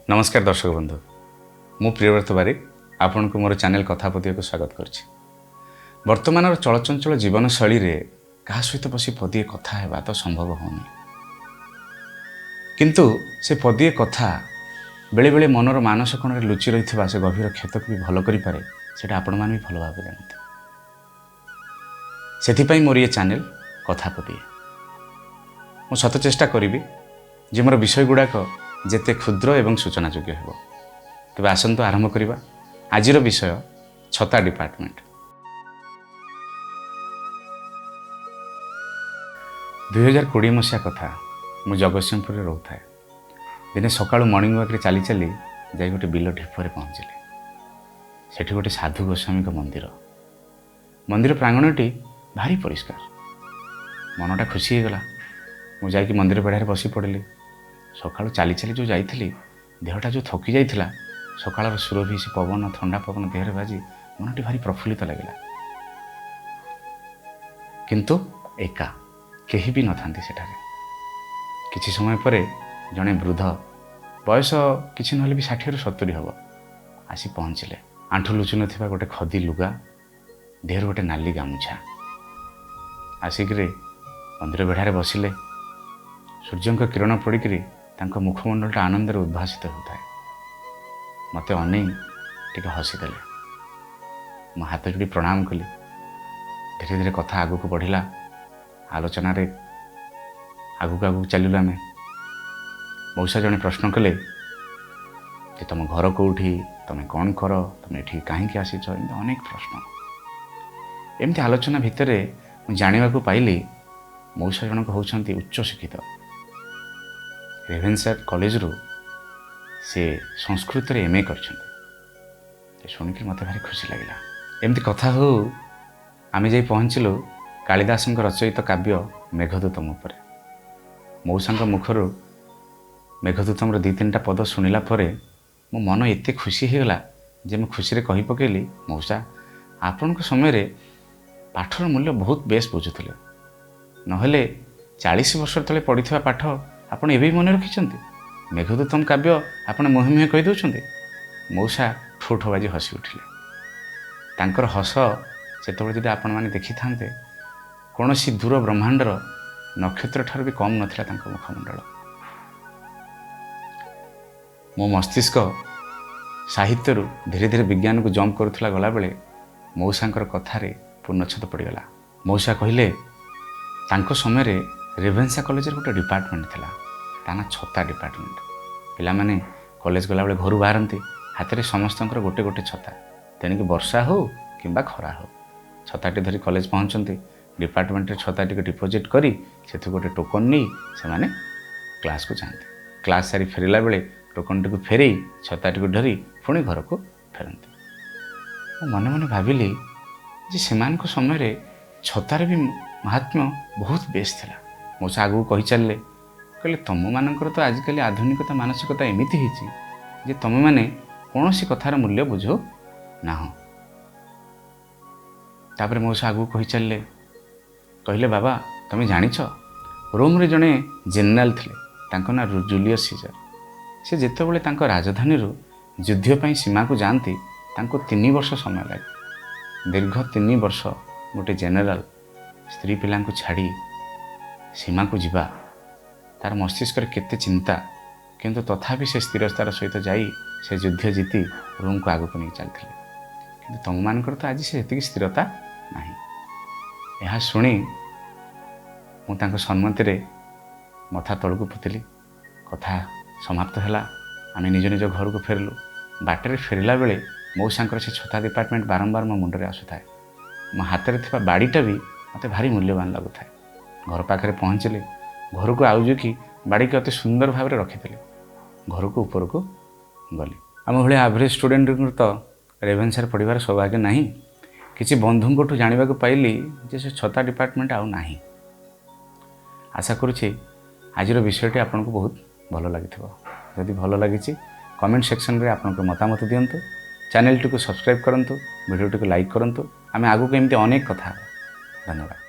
नमस्कार दर्शक बंधु मु प्रियव्रत बारिक आपण को मोर चैनल कथापति को स्वागत करछि। वर्तमान चलचंचल जीवन शैली रे कहा सहित बसी पदिए कथा हेबा तो संभव होनी, किंतु से पदिए कथा बेले बेले मनर मानस कोण लुचि रही से गभीर क्षत को भी भल करि पारे, सेटा आपण मान भी भल भाव जानते। सेथिपाई मोर ये चैनल कथापति मु सत चेष्टा करी जे मोर विषय गुड़ाक जेते क्षुद्र एवं सूचना योग्य हो। तेबे आसंतु आरंभ करिबा आजिर विषय छता डिपार्टमेंट। 2020 मसीहा कथा मु जगतसिंहपुर रे रहउथाय। दिने सकाळु मॉर्निंग वॉक रे चली चली जाई गोटे बिल ढिपरे पहुँचले। सेठी गोटे साधु गोस्वामी मंदिर प्रांगणटी भारी परिष्कार। मनटा खुशी हो गला। मु जाई मंदिर बेढ़ारे बसी पड़ली। सकाळु चली चली जो जाइथिली देहटा जो थकी जाइथिला, सकाळर सुरभि से पवन ठंडा पवन देहरे बाजी मनटी भारी प्रफुल्लित लगिला। किंतु एका केही भी नथांती सेठारे। किछि समय परे जणे वृद्ध बयस किछि नहले भी 60 रु 70 हबो आसी पहुँचले। आंठु लुचु नथिबा गोटे खदी लुगा देहर गोटे नाली गामुछा आसिकरे मंदिर बेढ़ारे बसिले। सूर्यंक किरण पड़िकरी तांको मुखमंडलटा आनंद उद्भासित होता है। मते अने टिके हसीदेले। मो हाथ जोड़ी प्रणाम कली। धीरे धीरे कथा आगु को बढ़िला। आलोचना रे आगु आगु चलिलु आमे। मौसा जने प्रश्न कले जे तुम घर कोठी, तुम कौन कर, तुम एठी काहेकि आसीछ, एमती अनेक प्रश्न। एमती आलोचना भितरे जानिबा को पाइली मौसा जनक होउछंती उच्च शिक्षित। रेभेन्सा कॉलेज रू से संस्कृत रे एमए करछंती। शुणिक मत भारी खुशी लगिला। एमती कथा हो आमे जाई पहुँचलु कालिदास रचयित काव्य मेघदूतम उपरे। मौसा मुखर मेघदूतम दी 3टा पद शुणिला परे मो मन एते खुशी हो गला जे मैं खुशी रे कहि पकेली, मौसा आपण समय रे पाठर मूल्य बहुत बेस बुझुथिले। नहले 40 वर्ष तले पढ़िथिबा पाठ आपण एबे मन रखिछंती। मेघदूतम काव्य आपण मुहे मुहे कहि दउछंती। मौसा ठोठ बाजी हसी उठिले। तांकर हस सेतबे जदि आपण माने देखि थांते कोनोसी दूर ब्रह्मांडर नक्षत्र ठार भी कम नथिला तांकर मुखमंडल। मो मस्तिष्क साहित्य रु धीरे धीरे विज्ञान को जंप करुथला गला बेले मौसांकर कथारे पूर्णछेद पड़गला। मौसा कहिले तांको समय रे रेभेन्सा कॉलेज गोटे डिपार्टमेंट थिला, ताना छता डिपार्टमेंट। पिला माने कॉलेज गला बेले घर बाहरती हाथ में समस्तंकर गोटे गोटे छता। तेणिक वर्षा हो किंबा खरा हो छताटी धरी कॉलेज पहुँचती। डिपार्टमेंट छताटी को डिपोजिट करी से गोटे टोकन नहीं से माने क्लास को जाते। क्लास सारी फेरला बेले टोकन टी फेरे छताटी को धरी पुणी घर को फेरती। मने मने भाविली जे सेमानक समय रे छतार भी महात्म्य बहुत बेस थिला। मौसा आगू कही चलले, कहले तुम मानकर तो आजिकल आधुनिकता मानसिकता एमती होती जे तुम मैंने कौन सी कथार मूल्य बुझो ना। तापर मौसा आगू कही चलले, कहले बाबा तुम जानिछ रोम रे जड़े जेनेराल थिले, तांको ना जूलियस सीजर। से जेतेबेले तांको राजधानी रू युद्ध पई सीमा को जानती तांको 3 वर्ष समय लगे। दीर्घ 3 वर्ष गोटे जेनेराल स्त्री पिला को छाड़ी सीमा को जीवा तार मस्तिष्क केते चिंता, किंतु तथापि से स्थिरतार सहित जाई से युद्ध जीति रोम को आगक नहीं चलते। किंतु तुम मानकर तो आज से स्थिरता नहीं। यह शुणी मुझे सम्मति रे मथा तलू पुतिली। कथा समाप्त है। आम निज निज घर को फेरलु। बाटर फेरला बेले मौसांकर से छता डिपार्टमेंट बारंबार मो मुंडे आसुए। मो हाथ में थी बाड़ीटा भी मत भारी मूल्यवान लगुए। घर पाखे पहुँचले। घर को आउजु कि बाड़ी के अति सुंदर भाव में रखी घर को ऊपर को गली। आम भाई एवरेज स्टूडेंट तो रेभेन्सा पढ़ार सौभाग्य नहीं। किसी बंधु जाना पाइली जे से छता डिपार्टमेंट आउ नाही। आशा करुँचे आज विषयटी आपन को बहुत भल लगी। जदि भल लगी कमेंट सेक्शन रे आपन मतामत दिंतु। चैनल टी को सब्सक्राइब करंतु, वीडियो टी को लाइक करंतु। आमे आगु को एमती अनेक कथा। धन्यवाद।